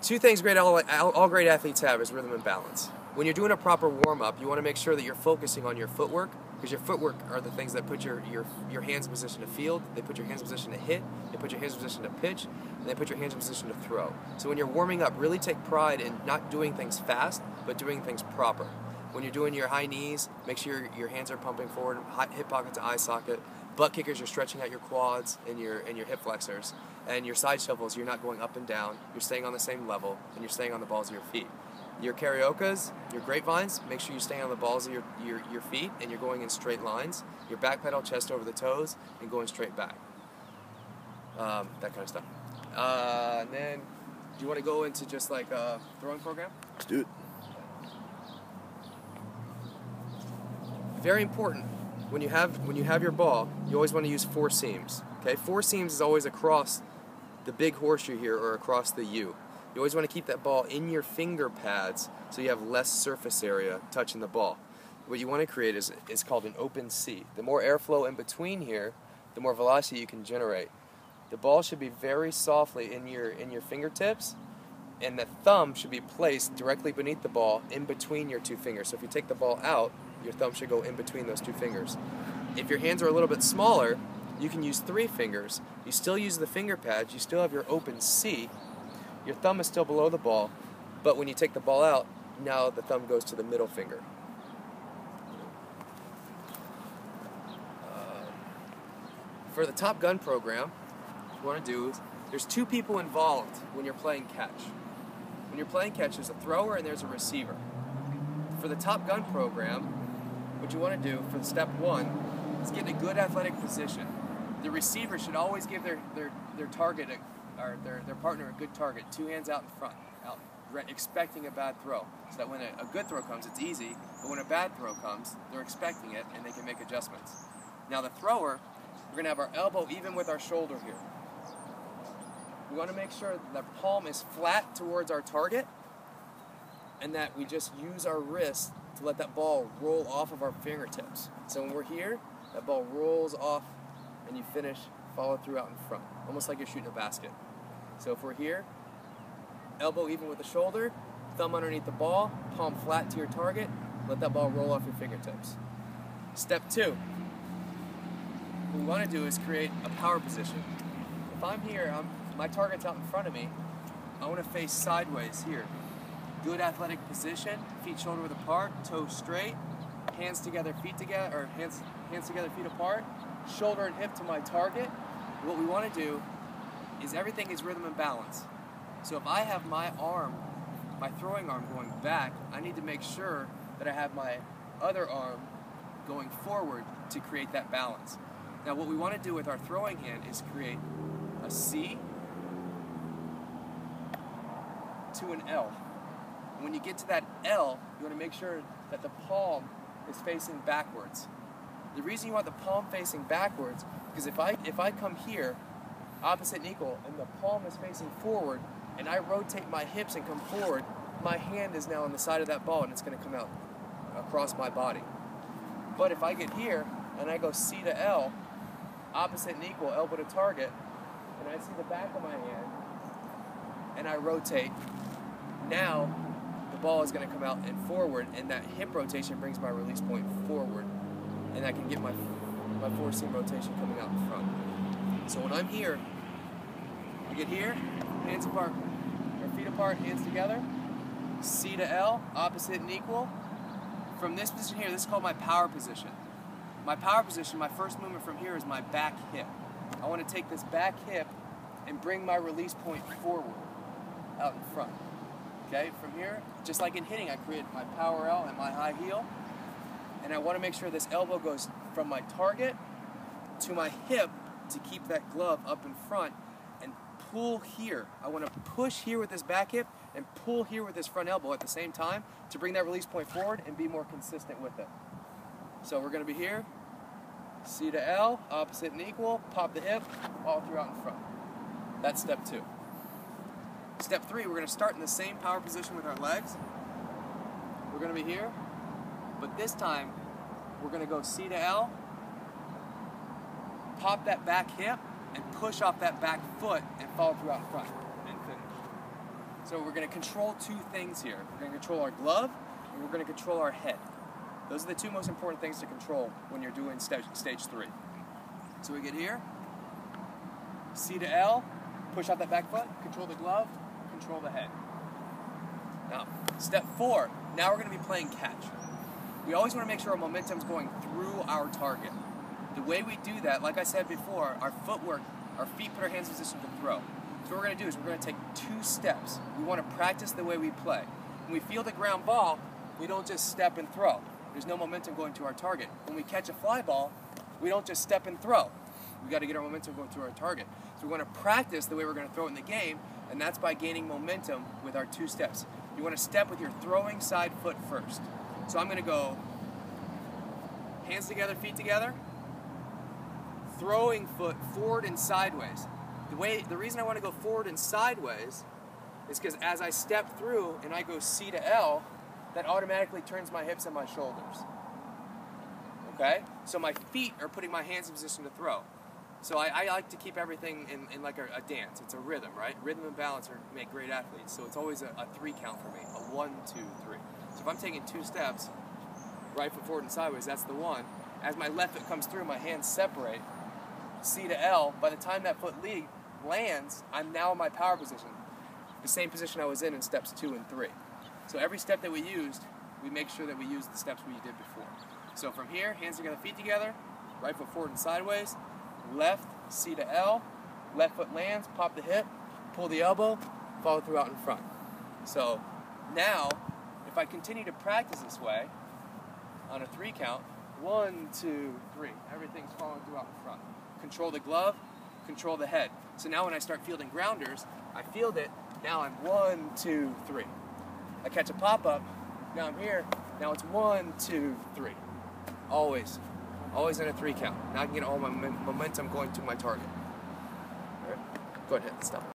Two things all great athletes have is rhythm and balance. When you're doing a proper warm-up, you want to make sure that you're focusing on your footwork, because your footwork are the things that put your hands in position to field, they put your hands in position to hit, they put your hands in position to pitch, and they put your hands in position to throw. So when you're warming up, really take pride in not doing things fast, but doing things proper. When you're doing your high knees, make sure your hands are pumping forward, hip pocket to eye socket. Butt kickers, you're stretching out your quads and your hip flexors. And your side shovels, you're not going up and down, you're staying on the same level, and you're staying on the balls of your feet. Your cariokas, your grapevines, make sure you stay on the balls of your feet and you're going in straight lines. Your back pedal, chest over the toes, and going straight back. That kind of stuff. And then, do you want to go into just like a throwing program? Let's do it. Very important. When you have your ball, you always want to use 4 seams. Okay, 4 seams is always across the big horseshoe here or across the U. You always want to keep that ball in your finger pads so you have less surface area touching the ball. What you want to create is called an open C. The more airflow in between here, the more velocity you can generate. The ball should be very softly in your fingertips, and the thumb should be placed directly beneath the ball in between your 2 fingers. So if you take the ball out, your thumb should go in between those 2 fingers. If your hands are a little bit smaller, you can use 3 fingers. You still use the finger pads, you still have your open C. Your thumb is still below the ball, but when you take the ball out, now the thumb goes to the middle finger. For the Top Gun program, what you want to do is, there's 2 people involved when you're playing catch. When you're playing catch, there's a thrower and there's a receiver. For the Top Gun program, what you want to do for step 1 is get in a good athletic position. The receiver should always give their target or their partner a good target, 2 hands out in front, expecting a bad throw. So that when a good throw comes, it's easy, but when a bad throw comes, they're expecting it and they can make adjustments. Now the thrower, we're going to have our elbow even with our shoulder here. We want to make sure that the palm is flat towards our target and that we just use our wrist to let that ball roll off of our fingertips. So when we're here, that ball rolls off and you finish, follow through out in front, almost like you're shooting a basket. So if we're here, elbow even with the shoulder, thumb underneath the ball, palm flat to your target, let that ball roll off your fingertips. Step 2, what we want to do is create a power position. If I'm here, my target's out in front of me, I want to face sideways here. Good athletic position, feet shoulder width apart, toes straight, hands together, feet together, or hands together, feet apart, shoulder and hip to my target. What we want to do is everything is rhythm and balance. So if I have my throwing arm going back, I need to make sure that I have my other arm going forward to create that balance. Now what we want to do with our throwing hand is create a C to an L. And when you get to that L, you want to make sure that the palm is facing backwards. The reason you want the palm facing backwards, because if I come here, opposite and equal, and the palm is facing forward, and I rotate my hips and come forward, my hand is now on the side of that ball and it's going to come out across my body. But if I get here, and I go C to L, opposite and equal, elbow to target, and I see the back of my hand, and I rotate, now the ball is going to come out and forward, and that hip rotation brings my release point forward, and I can get my 4-seam rotation coming out in front. So when I'm here, I get here, hands apart, or feet apart, hands together, C to L, opposite and equal. From this position here, this is called my power position. My power position, my first movement from here is my back hip. I want to take this back hip and bring my release point forward, out in front. Okay, from here, just like in hitting, I create my power L and my high heel. And I want to make sure this elbow goes from my target to my hip to keep that glove up in front and pull here. I want to push here with this back hip and pull here with this front elbow at the same time to bring that release point forward and be more consistent with it. So we're going to be here, C to L, opposite and equal, pop the hip, all throughout in front. That's step 2. Step 3, we're going to start in the same power position with our legs. We're going to be here, but this time we're going to go C to L, pop that back hip, and push off that back foot and follow through out in front, and finish. So we're going to control two things here. We're going to control our glove, and we're going to control our head. Those are the two most important things to control when you're doing stage 3. So we get here, C to L, push out that back foot, control the glove, control the head. Now, step 4, now we're going to be playing catch. We always want to make sure our momentum's going through our target. The way we do that, like I said before, our footwork, our feet put our hands in position to throw. So what we're going to do is we're going to take 2 steps. We want to practice the way we play. When we field a ground ball, we don't just step and throw. There's no momentum going to our target. When we catch a fly ball, we don't just step and throw. We got to get our momentum going to our target. So we're going to practice the way we're going to throw it in the game, and that's by gaining momentum with our 2 steps. You want to step with your throwing side foot first. So I'm going to go hands together, feet together, throwing foot forward and sideways. The reason I want to go forward and sideways is because as I step through and I go C to L, that automatically turns my hips and my shoulders. Okay? So my feet are putting my hands in position to throw. So I like to keep everything in like a dance. It's a rhythm, right? Rhythm and balance make great athletes. So it's always a 3 count for me. A 1, 2, 3. So if I'm taking 2 steps, right foot forward and sideways, that's the 1. As my left foot comes through, my hands separate. C to L. By the time that foot lands, I'm now in my power position. The same position I was in steps 2 and 3. So every step that we used, we make sure that we use the steps we did before. So from here, hands together, feet together, right foot forward and sideways, left, C to L, left foot lands, pop the hip, pull the elbow, follow through out in front. So now, if I continue to practice this way, on a 3 count, 1, 2, 3, everything's following through out in front. Control the glove, control the head. So now when I start fielding grounders, I field it, now I'm 1, 2, 3. I catch a pop-up, now I'm here, now it's 1, 2, 3. Always in a 3 count. Now I can get all my momentum going to my target. All right. Go ahead, stop.